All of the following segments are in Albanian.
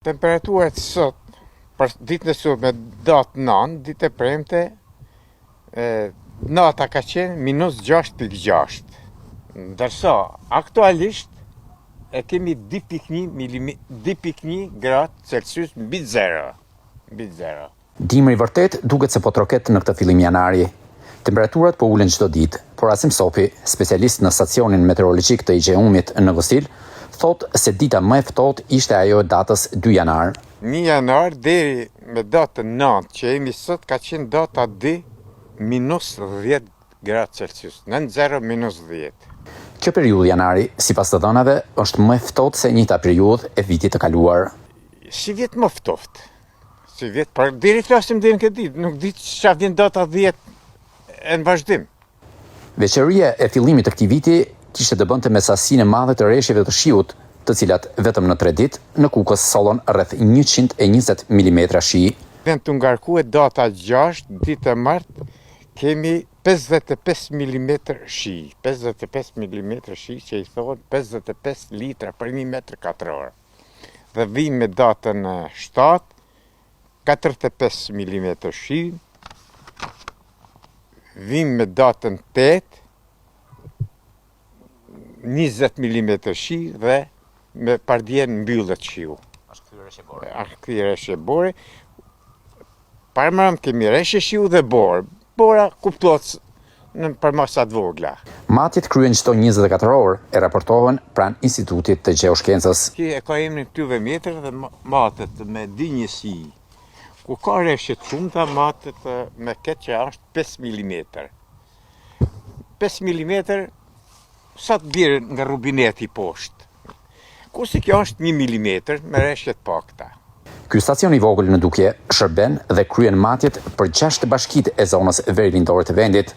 Temperaturat sot, për ditën e sotme datë 9, ditë e premte, nata ka qenë -6.6. Ndërsa aktualisht e kemi 2.1 gradë Celsius mbi zero. Dimri vërtet duket se po troket në këtë fillim janari. Temperaturat po ulen çdo ditë, por Asim Sopi, specialist në stacionin meteorologjik të IGEUM-it në Vosil, thot se dita më e ftohtë ishte ajo e datës 2 janar. 1 janar deri me datën 9 që jemi sot ka qenë data D -10 gradë Celsius, nën 0 -10. Kjo periudhë janari, sipas të dhënave, është më e ftohtë se njëjta periudhë e vitit të kaluar. Si vjet më ftohtë. Si vjet, por deri flasim deri në këtë ditë, nuk di çfarë vjen data 10 në vazhdim. Veçëria e fillimit të këtij viti kishte të bënte me sasinë e madhe të rreshjeve të shiut, të cilat vetëm në 3 ditë në Kukës sollon rreth 120 mm shi. Vend të ngarkuar data 6, ditë e martë, kemi 55 mm shi. 55 mm shi që i thonë 55 litra për 1 metër katror. Dhe vim me datën 7, 45 mm shi. Vim me datën 8, 20 mm shi dhe me pardjen mbyllet shiu. Është ky rreshje bore. Parëmërëm kemi rreshje shiu dhe borë. Bora kuptohet në për masat vogla. Matjet kryen çdo 24 orë e raportohen pranë Institutit të Gjeoshkencës. Ki e ka emrin pluviometër dhe matet me dinjësi. Ku ka rreshje të shumta, matet me këtë që është 5 mm. 5 mm sa të bjerë nga rubineti poshtë. Kurse kjo është 1 mm me rreshje të pakta. Ky stacion i vogël në Dukje shërben dhe kryen matjet për 6 bashkitë e zonës verilindore të vendit.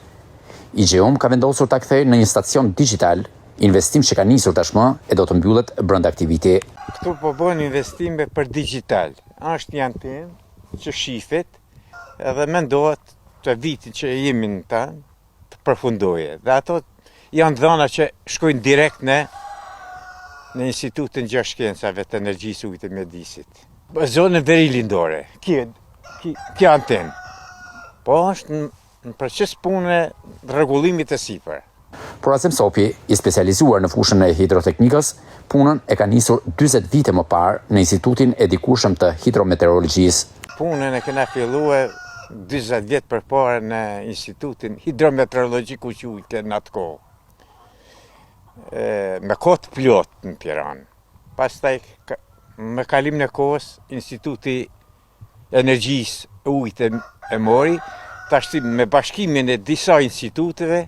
IGEUM ka vendosur ta kthejë në një stacion digjital, investim që ka nisur tashmë e do të mbyllet brenda këtij viti. Këtu po bëhen investime për digjital. Është një antenë që shifet edhe mendohet të vitin që jemi në ta të përfundoje. Dhe ato janë dhëna që shkojnë direkt në Institutin Gjeoshkencave të Energjisë Ujit të Mjedisit. Zonën verilindore, kjo antenë. Po është në proces pune rregullimit të sipër. Por Asim Sopi, i specializuar në fushën e hidroteknikës, punën e ka nisur 40 vite më parë në Institutin e Dikushëm të Hidrometeorologjisë. Punën e kena filluar 40 vjet përpara në Institutin Hidrometeorologjik ku quhet në atë kohë. Me kohë të plotë në Tiranë. Pastaj me kalimin e kohës Instituti Energjisë Ujit e mori, tash me bashkimin e disa instituteve,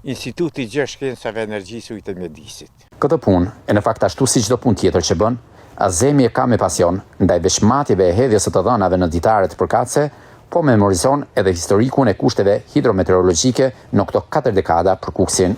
Instituti Gjeoshkencave Energjisë Ujit të Mjedisit. Këtë punë, e në fakt ashtu si çdo punë tjetër që bën, Azemi e ka me pasion ndaj veçmatjeve e hedhjes së të dhënave në ditare të përkatëse, po memorizon edhe historikun e kushteve hidrometeorologjike në këto 4 dekada për Kukësin.